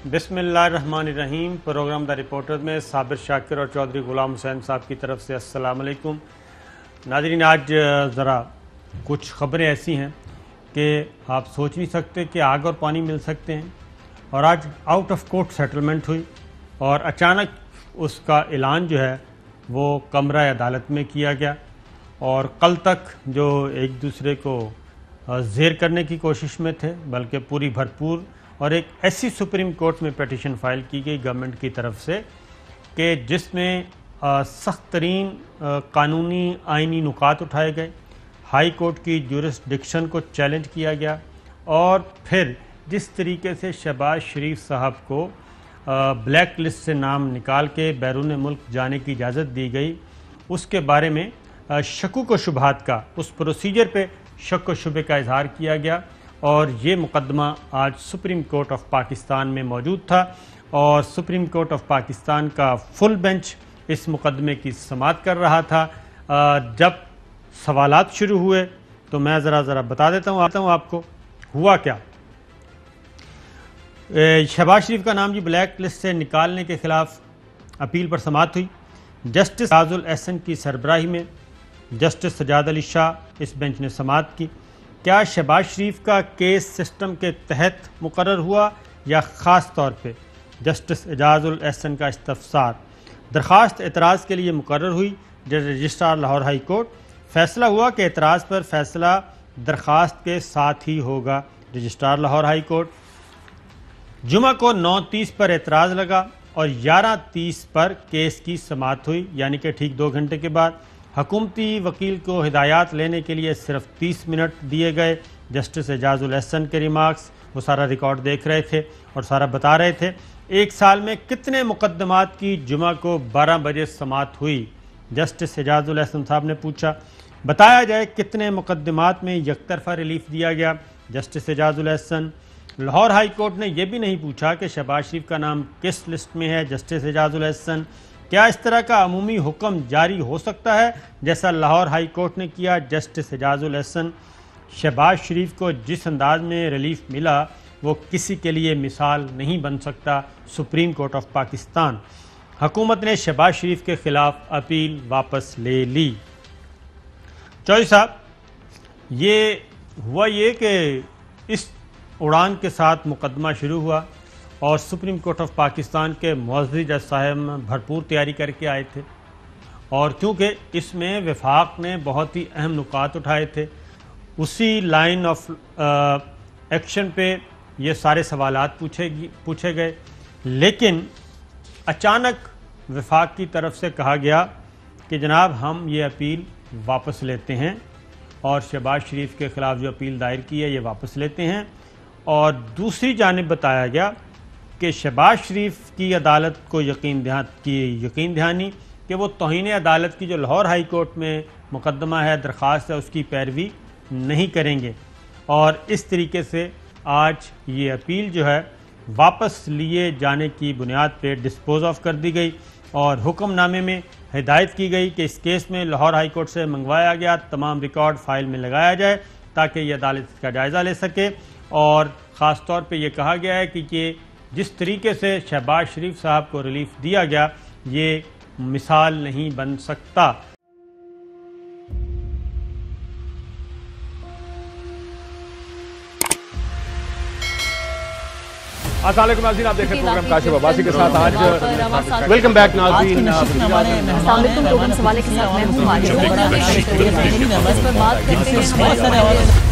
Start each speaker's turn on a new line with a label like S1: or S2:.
S1: बिस्मिल्लाहिर्रहमानिर्रहीम। Programme the reporter में साबिर शाकिर और चौधरी गुलाम हुसैन साहब की तरफ से अस्सलाम अलैकुम। नाज़रीन, आज ज़रा कुछ ख़बरें ऐसी हैं कि आप सोच नहीं सकते कि आग और पानी मिल सकते हैं। और आज आउट ऑफ कोर्ट सेटलमेंट हुई और अचानक उसका ऐलान जो है वो कमरा अदालत में किया गया और कल तक जो एक दूसरे को ज़ेर करने की कोशिश में थे, बल्कि पूरी भरपूर और एक ऐसी सुप्रीम कोर्ट में पिटीशन फाइल की गई गवर्नमेंट की तरफ से कि जिसमें सख्त तरीन कानूनी आइनी नुकात उठाए गए, हाई कोर्ट की जुरिस्डिक्शन को चैलेंज किया गया और फिर जिस तरीके से शहबाज शरीफ साहब को ब्लैक लिस्ट से नाम निकाल के बैरून मुल्क जाने की इजाज़त दी गई, उसके बारे में शकुक व शुबहात का, उस प्रोसीजर पे शक व शुबे का इजहार किया गया। और ये मुकदमा आज सुप्रीम कोर्ट ऑफ पाकिस्तान में मौजूद था और सुप्रीम कोर्ट ऑफ पाकिस्तान का फुल बेंच इस मुकदमे की समाअत कर रहा था। जब सवालात शुरू हुए तो मैं ज़रा बता देता हूँ आपको हुआ क्या। शहबाज शरीफ का नाम जी ब्लैक लिस्ट से निकालने के ख़िलाफ़ अपील पर समाअत हुई। जस्टिस राजुल एहसन की सरबराही में जस्टिस सजाद अली शाह इस बेंच ने समाअत की। क्या शहबाज शरीफ का केस सिस्टम के तहत मुकर्रर हुआ या ख़ास तौर पे जस्टिस एजाजुल एहसन का इस्तफसार दरख्वास्त एतराज़ के लिए मुकर्रर हुई। रजिस्ट्रार लाहौर हाई कोर्ट, फ़ैसला हुआ कि एतराज़ पर फ़ैसला दरख्वास्त के साथ ही होगा। रजिस्ट्रार लाहौर हाई कोर्ट, जुमा को 9:30 पर एतराज़ लगा और 11:30 पर केस की समाअत हुई, यानी कि ठीक 2 घंटे के बाद। हुकूमती वकील को हिदायत लेने के लिए सिर्फ 30 मिनट दिए गए। जस्टिस एजाजुल एहसन के रिमार्क्स, वो सारा रिकॉर्ड देख रहे थे और सारा बता रहे थे। 1 साल में कितने मुकदमात की जुमा को 12 बजे समाअत हुई? जस्टिस एजाजुल एहसन साहब ने पूछा। बताया जाए कितने मुकदमात में यकतरफा रिलीफ दिया गया? Justice Ejazul Ahsan. Lahore high court ने यह भी नहीं पूछा कि शहबाज शरीफ का नाम किस लिस्ट में है? जस्टिस एजाजुल एहसन। क्या इस तरह का अमूमी हुक्म जारी हो सकता है जैसा लाहौर हाई कोर्ट ने किया? जस्टिस एजाजुल एहसन। शहबाज शरीफ को जिस अंदाज में रिलीफ मिला वो किसी के लिए मिसाल नहीं बन सकता। Supreme court of Pakistan. हुकूमत ने शहबाज शरीफ के ख़िलाफ़ अपील वापस ले ली। चौधरी साहब, ये हुआ ये कि इस उड़ान के साथ मुकदमा शुरू हुआ और सुप्रीम कोर्ट ऑफ पाकिस्तान के मुअज़्ज़ज़ जज साहब भरपूर तैयारी करके आए थे और क्योंकि इसमें वफाक ने बहुत ही अहम नुकात उठाए थे, उसी लाइन ऑफ एक्शन पे ये सारे सवालात पूछे गए। लेकिन अचानक वफाक की तरफ से कहा गया कि जनाब हम ये अपील वापस लेते हैं और शहबाज शरीफ के ख़िलाफ़ जो अपील दायर की है ये वापस लेते हैं। और दूसरी जानिब बताया गया कि शहबाज शरीफ की अदालत को यकीन दहानी कि वो तौहीन अदालत की जो लाहौर हाई कोर्ट में मुकदमा है, दरख्वास्त है, उसकी पैरवी नहीं करेंगे। और इस तरीके से आज ये अपील जो है वापस लिए जाने की बुनियाद पे डिस्पोज ऑफ कर दी गई और हुक्मनामे में हिदायत की गई कि इस केस में लाहौर हाई कोर्ट से मंगवाया गया तमाम रिकॉर्ड फाइल में लगाया जाए ताकि ये अदालत इसका जायज़ा ले सके। और ख़ास तौर पे ये कहा गया है कि ये जिस तरीके से शहबाज शरीफ साहब को रिलीफ दिया गया ये मिसाल नहीं बन सकता।
S2: अस्सलाम वालेकुम नाज़रीन, आप देख रहे हैं प्रोग्राम काशिफ अब्बासी के साथ। आज वेलकम बैक नाज़रीन।
S3: सवाल के साथ मैं हूं।